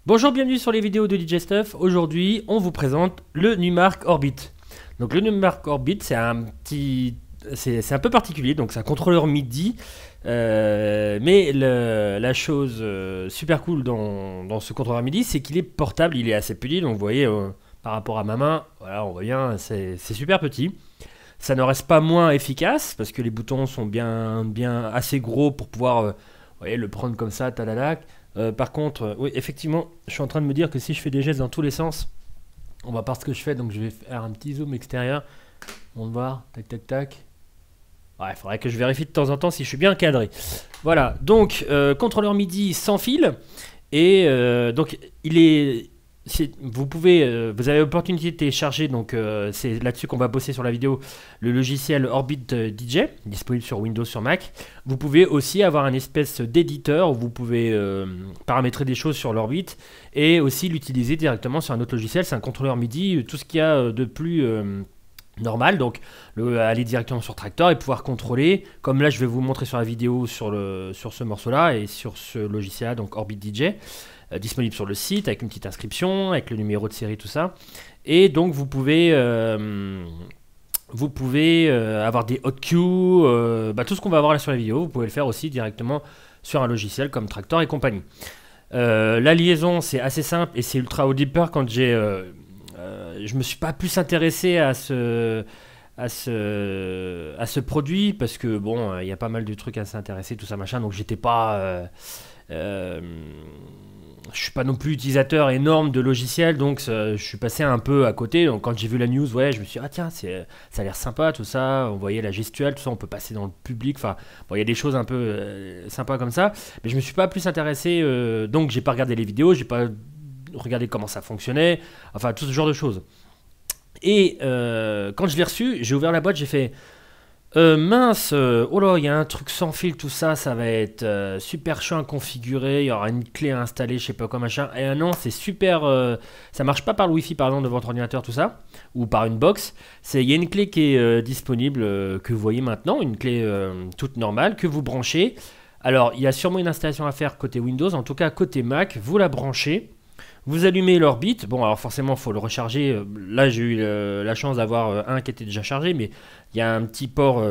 Bonjour, bienvenue sur les vidéos de DJ Stuff. Aujourd'hui, on vous présente le Numark Orbit. Donc le Numark Orbit, c'est un peu particulier. Donc c'est un contrôleur MIDI, mais la chose super cool dans ce contrôleur MIDI, c'est qu'il est portable, il est assez petit. Donc vous voyez, par rapport à ma main, voilà, on voit bien, c'est super petit. Ça ne reste pas moins efficace parce que les boutons sont bien assez gros pour pouvoir, vous voyez, le prendre comme ça, talalac. Par contre, oui, effectivement, je suis en train de me dire que si je fais des gestes dans tous les sens, on va voir ce que je fais. Donc je vais faire un petit zoom extérieur. On va voir, tac tac tac. Ouais, il faudrait que je vérifie de temps en temps si je suis bien cadré. Voilà, donc contrôleur MIDI sans fil. Et donc vous avez l'opportunité de télécharger, donc c'est là-dessus qu'on va bosser sur la vidéo, le logiciel Orbit DJ, disponible sur Windows, sur Mac. Vous pouvez aussi avoir une espèce d'éditeur où vous pouvez paramétrer des choses sur l'Orbit et aussi l'utiliser directement sur un autre logiciel. C'est un contrôleur MIDI, tout ce qu'il y a de plus normal, donc aller directement sur Traktor et pouvoir contrôler, comme là je vais vous montrer sur la vidéo sur ce morceau là et sur ce logiciel, donc Orbit DJ. Disponible sur le site avec une petite inscription, avec le numéro de série, tout ça. Et donc vous pouvez avoir des hotkeys, tout ce qu'on va voir là sur la vidéo, vous pouvez le faire aussi directement sur un logiciel comme Traktor et compagnie. La liaison, c'est assez simple et c'est ultra audible. Quand je me suis pas plus intéressé à ce produit parce que bon, il y a pas mal de trucs à s'intéresser, tout ça machin, donc j'étais pas je suis pas non plus utilisateur énorme de logiciels, donc je suis passé un peu à côté. Donc quand j'ai vu la news, ouais, je me suis dit, ah tiens, ça a l'air sympa tout ça. On voyait la gestuelle, tout ça, on peut passer dans le public. Enfin, bon, il y a des choses un peu sympas comme ça, mais je me suis pas plus intéressé. Donc j'ai pas regardé les vidéos, j'ai pas regardé comment ça fonctionnait. Enfin, tout ce genre de choses. Et quand je l'ai reçu, j'ai ouvert la boîte, j'ai fait. Mince, oh là, il y a un truc sans fil, tout ça, ça va être super chiant à configurer, il y aura une clé à installer, je sais pas quoi machin. Et non, c'est super, ça marche pas par le Wi-Fi par exemple de votre ordinateur, tout ça, ou par une box. Il y a une clé qui est disponible, que vous voyez maintenant, une clé toute normale, que vous branchez. Alors, il y a sûrement une installation à faire côté Windows, en tout cas côté Mac, vous la branchez. Vous allumez l'Orbit, bon alors forcément il faut le recharger, là j'ai eu la chance d'avoir un qui était déjà chargé, mais il y a un petit port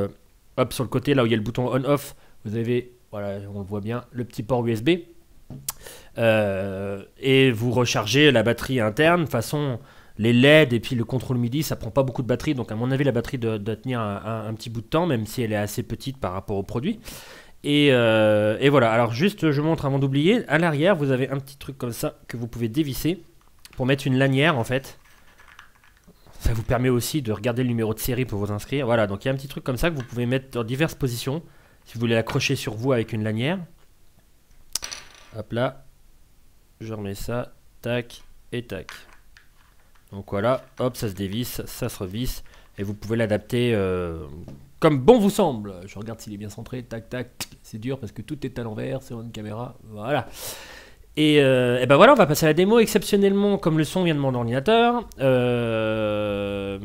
hop, sur le côté, là où il y a le bouton on-off, vous avez, voilà on le voit bien, le petit port USB, et vous rechargez la batterie interne, de toute façon les LED et puis le contrôle MIDI ça prend pas beaucoup de batterie, donc à mon avis la batterie doit tenir un petit bout de temps, même si elle est assez petite par rapport au produit. Et voilà, alors juste je montre avant d'oublier, à l'arrière vous avez un petit truc comme ça que vous pouvez dévisser pour mettre une lanière en fait. Ça vous permet aussi de regarder le numéro de série pour vous inscrire. Voilà, donc il y a un petit truc comme ça que vous pouvez mettre dans diverses positions si vous voulez l'accrocher sur vous avec une lanière. Hop là, je remets ça, tac et tac. Donc voilà, hop, ça se dévisse, ça se revisse et vous pouvez l'adapter comme bon vous semble. Je regarde s'il est bien centré, tac tac, c'est dur parce que tout est à l'envers sur une caméra, voilà. Et ben voilà, on va passer à la démo. Exceptionnellement, comme le son vient de mon ordinateur, je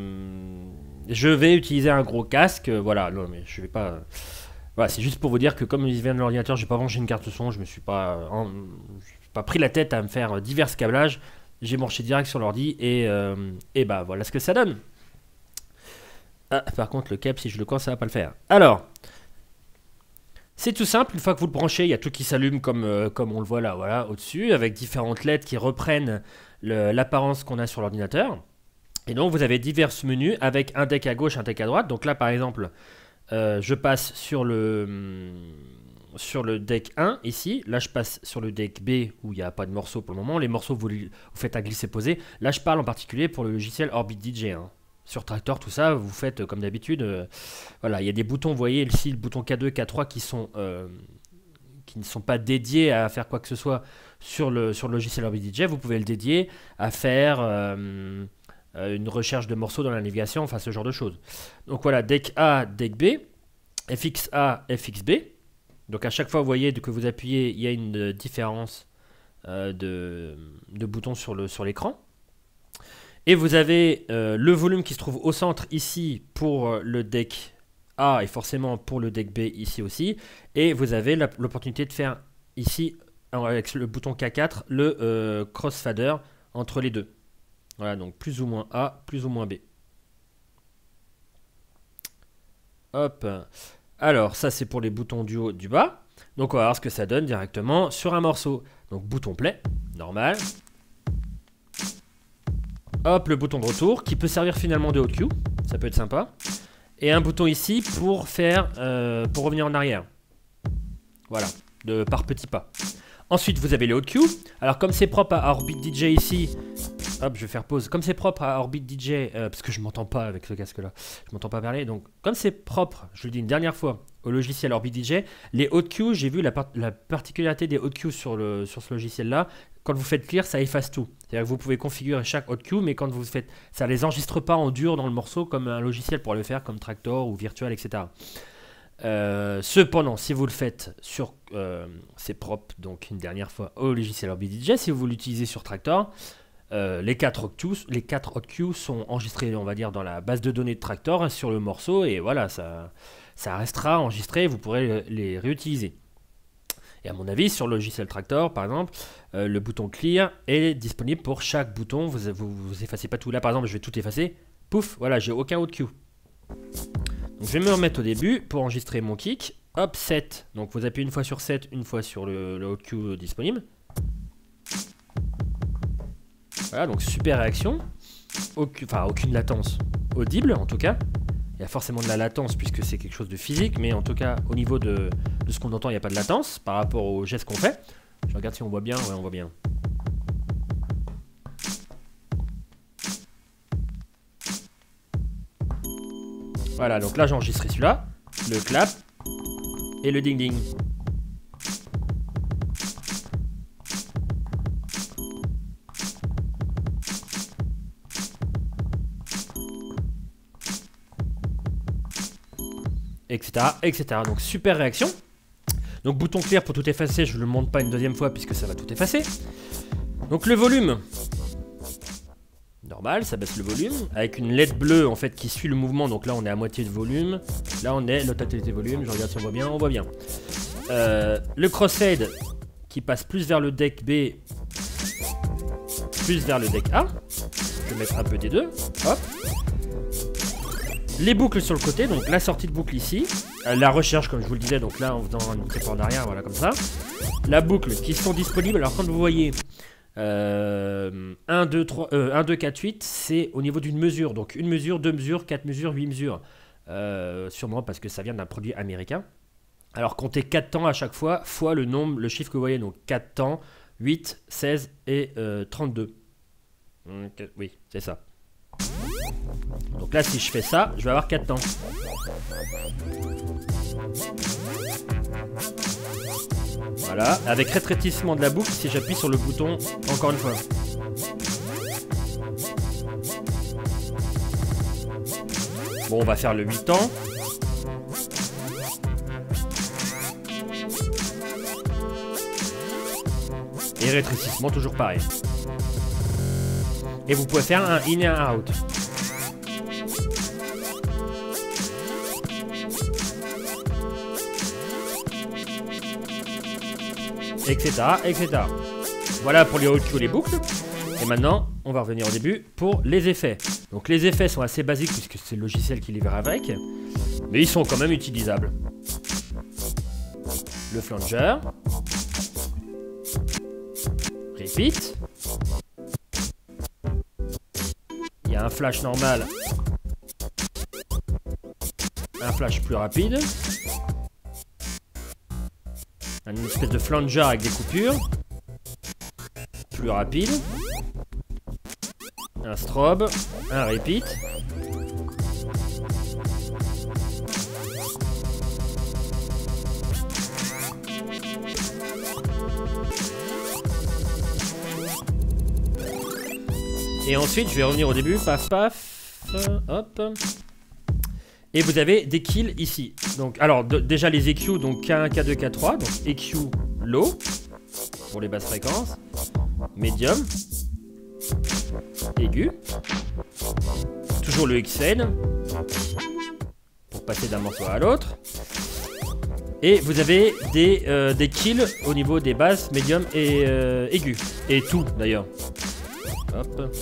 vais utiliser un gros casque, voilà, non mais je vais pas... Voilà, c'est juste pour vous dire que comme il vient de l'ordinateur, j'ai pas branché une carte son, je me suis pas pris la tête à me faire divers câblages, j'ai branché direct sur l'ordi et bah voilà ce que ça donne. Ah, par contre, le câble, si je le coince, ça va pas le faire. Alors, c'est tout simple. Une fois que vous le branchez, il y a tout qui s'allume comme on le voit là, voilà, au-dessus, avec différentes LED qui reprennent l'apparence qu'on a sur l'ordinateur. Et donc, vous avez divers menus avec un deck à gauche, un deck à droite. Donc là, par exemple, je passe sur le deck 1, ici. Là, je passe sur le deck B, où il n'y a pas de morceaux pour le moment. Les morceaux, vous faites un glisser-poser. Là, je parle en particulier pour le logiciel Orbit DJ, hein. Sur Traktor, tout ça, vous faites comme d'habitude. Voilà, il y a des boutons, vous voyez ici, le bouton K2, K3 qui ne sont pas dédiés à faire quoi que ce soit sur le logiciel Orbit DJ. Vous pouvez le dédier à faire une recherche de morceaux dans la navigation, enfin ce genre de choses. Donc voilà, deck A, deck B, FX A, FX B. Donc à chaque fois, vous voyez que vous appuyez, il y a une différence de boutons sur l'écran. Et vous avez le volume qui se trouve au centre ici pour le deck A et forcément pour le deck B ici aussi. Et vous avez l'opportunité de faire ici avec le bouton K4, le crossfader entre les deux. Voilà, donc plus ou moins A, plus ou moins B. Hop. Alors, ça c'est pour les boutons du haut, du bas. Donc on va voir ce que ça donne directement sur un morceau. Donc bouton play, normal. Hop, le bouton de retour qui peut servir finalement de haut cue. Ça peut être sympa. Et un bouton ici pour faire, pour revenir en arrière. Voilà, par petits pas. Ensuite, vous avez le haut cue. Alors comme c'est propre à Orbit DJ ici, hop, je vais faire pause. Comme c'est propre à Orbit DJ, parce que je m'entends pas avec ce casque-là, je m'entends pas parler. Donc, comme c'est propre, je le dis une dernière fois, au logiciel Orbit DJ, les hot cues, j'ai vu la particularité des hot cues sur ce logiciel-là. Quand vous faites clear, ça efface tout. C'est-à-dire que vous pouvez configurer chaque hot cue, mais quand vous faites, ça les enregistre pas en dur dans le morceau comme un logiciel pour le faire, comme Traktor ou Virtual, etc. Cependant, si vous le faites sur, c'est propre, donc une dernière fois au logiciel Orbit DJ, si vous l'utilisez sur Traktor, les 4 hot cues sont enregistrés, on va dire, dans la base de données de Traktor sur le morceau, et voilà, ça restera enregistré, vous pourrez les réutiliser. Et à mon avis, sur le logiciel Traktor, par exemple, le bouton Clear est disponible pour chaque bouton. Vous effacez pas tout. Là, par exemple, je vais tout effacer. Pouf, voilà, j'ai aucun hot cue. Donc, je vais me remettre au début pour enregistrer mon kick. Hop, 7. Donc, vous appuyez une fois sur 7, une fois sur le hot cue disponible. Voilà, donc super réaction. Aucune latence audible, en tout cas. Il y a forcément de la latence puisque c'est quelque chose de physique, mais en tout cas, au niveau de ce qu'on entend, il n'y a pas de latence par rapport au geste qu'on fait. Je regarde si on voit bien. Ouais, on voit bien. Voilà, donc là, j'ai enregistré celui-là, le clap et le ding-ding. Etc, etc. Donc super réaction. Donc bouton clair pour tout effacer, je ne le montre pas une deuxième fois puisque ça va tout effacer. Donc le volume, normal, ça baisse le volume, avec une LED bleue en fait qui suit le mouvement, donc là on est à moitié de volume, là on est la totalité de volume, je regarde si on voit bien, on voit bien. Le crossfade qui passe plus vers le deck B, plus vers le deck A, je vais mettre un peu des deux, hop. Les boucles sur le côté, donc la sortie de boucle ici, la recherche comme je vous le disais, donc là en faisant une petite en arrière, voilà comme ça. La boucle qui sont disponibles, alors quand vous voyez 1, 2, 4, 8, c'est au niveau d'une mesure, donc une mesure, 2 mesures, 4 mesures, 8 mesures, sûrement parce que ça vient d'un produit américain. Alors comptez 4 temps à chaque fois, fois le nombre, le chiffre que vous voyez, donc 4 temps, 8, 16 et 32. Oui, c'est ça. Donc là, si je fais ça, je vais avoir 4 temps. Voilà, avec rétrécissement de la boucle, si j'appuie sur le bouton, encore une fois. Bon, on va faire le 8 temps. Et rétrécissement, toujours pareil. Et vous pouvez faire un in et un out. Etc, etc. Voilà pour les hot cues, les boucles. Et maintenant, on va revenir au début pour les effets. Donc les effets sont assez basiques puisque c'est le logiciel qui les verra avec. Mais ils sont quand même utilisables. Le flanger. Repeat. Il y a un flash normal. Un flash plus rapide. Une espèce de flanger avec des coupures. Plus rapide. Un strobe. Un repeat. Et ensuite, je vais revenir au début. Paf, paf. Hop. Et vous avez des kills ici. Donc, alors, déjà les EQ, donc K1, K2, K3. Donc, EQ low pour les basses fréquences. Medium. Aigu. Toujours le X-Fade pour passer d'un morceau à l'autre. Et vous avez des kills au niveau des basses, médium et aigus. Et tout d'ailleurs. Hop.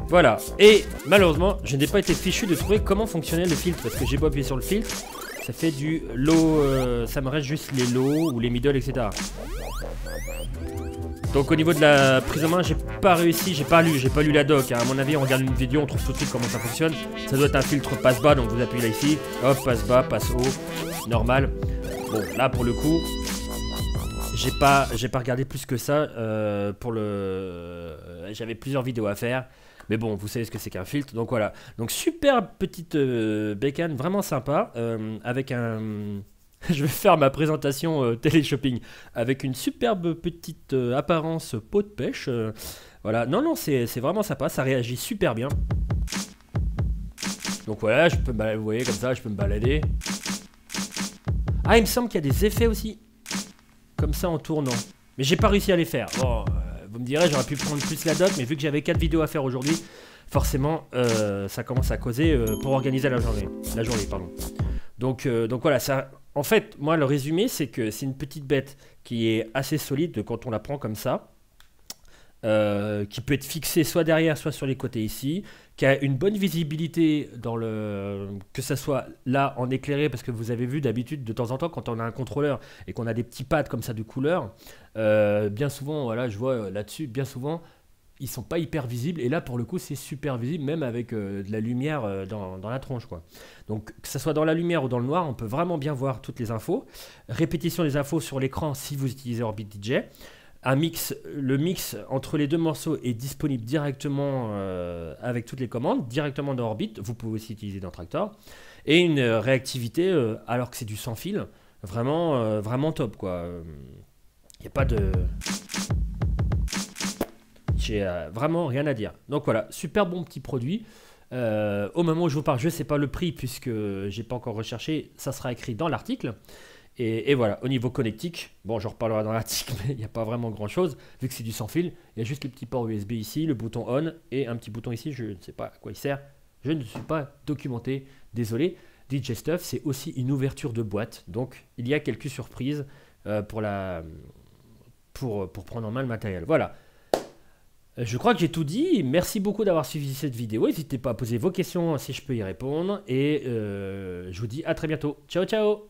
Voilà, et malheureusement, je n'ai pas été fichu de trouver comment fonctionnait le filtre, parce que j'ai beau appuyer sur le filtre, ça fait du low, ça me reste juste les low ou les middle, etc. Donc au niveau de la prise en main, j'ai pas réussi, j'ai pas lu la doc, hein. À mon avis, on regarde une vidéo, on trouve tout de suite comment ça fonctionne. Ça doit être un filtre passe bas, donc vous appuyez là ici, hop, passe bas, passe haut, normal. Bon, là pour le coup, j'ai pas regardé plus que ça, j'avais plusieurs vidéos à faire. Mais bon, vous savez ce que c'est qu'un filtre, donc voilà. Donc super petite bécane, vraiment sympa, avec un... Je vais faire ma présentation télé-shopping avec une superbe petite apparence peau de pêche. Voilà, non, c'est vraiment sympa, ça réagit super bien. Donc voilà, je peux vous voyez comme ça, je peux me balader. Ah, il me semble qu'il y a des effets aussi, comme ça en tournant. Mais j'ai pas réussi à les faire. Bon, vous me direz, j'aurais pu prendre plus la doc, mais vu que j'avais 4 vidéos à faire aujourd'hui, forcément, ça commence à causer pour organiser la journée, pardon. Donc voilà, ça. En fait, moi, le résumé, c'est que c'est une petite bête qui est assez solide quand on la prend comme ça, qui peut être fixée soit derrière, soit sur les côtés ici, qui a une bonne visibilité dans que ça soit là en éclairé, parce que vous avez vu d'habitude, de temps en temps, quand on a un contrôleur et qu'on a des petits pads comme ça de couleur, bien souvent, voilà, je vois là-dessus, bien souvent, ils sont pas hyper visibles, et là pour le coup c'est super visible, même avec de la lumière dans la tronche, quoi. Donc que ça soit dans la lumière ou dans le noir, on peut vraiment bien voir toutes les infos. Répétition des infos sur l'écran si vous utilisez Orbit DJ. Le mix entre les deux morceaux est disponible directement avec toutes les commandes, directement dans Orbit. Vous pouvez aussi utiliser dans Traktor. Et une réactivité, alors que c'est du sans fil, vraiment top, quoi. Il n'y a pas de... J'ai vraiment rien à dire. Donc voilà, super bon petit produit. Au moment où je vous parle, je ne sais pas le prix puisque j'ai pas encore recherché. Ça sera écrit dans l'article. Et voilà, au niveau connectique, bon, j'en reparlerai dans l'article, mais il n'y a pas vraiment grand chose. Vu que c'est du sans fil, il y a juste le petit port USB ici, le bouton on et un petit bouton ici. Je ne sais pas à quoi il sert. Je ne suis pas documenté. Désolé. DJ Stuff, c'est aussi une ouverture de boîte. Donc il y a quelques surprises pour prendre en main le matériel. Voilà. Je crois que j'ai tout dit. Merci beaucoup d'avoir suivi cette vidéo. N'hésitez pas à poser vos questions si je peux y répondre. Et je vous dis à très bientôt. Ciao, ciao!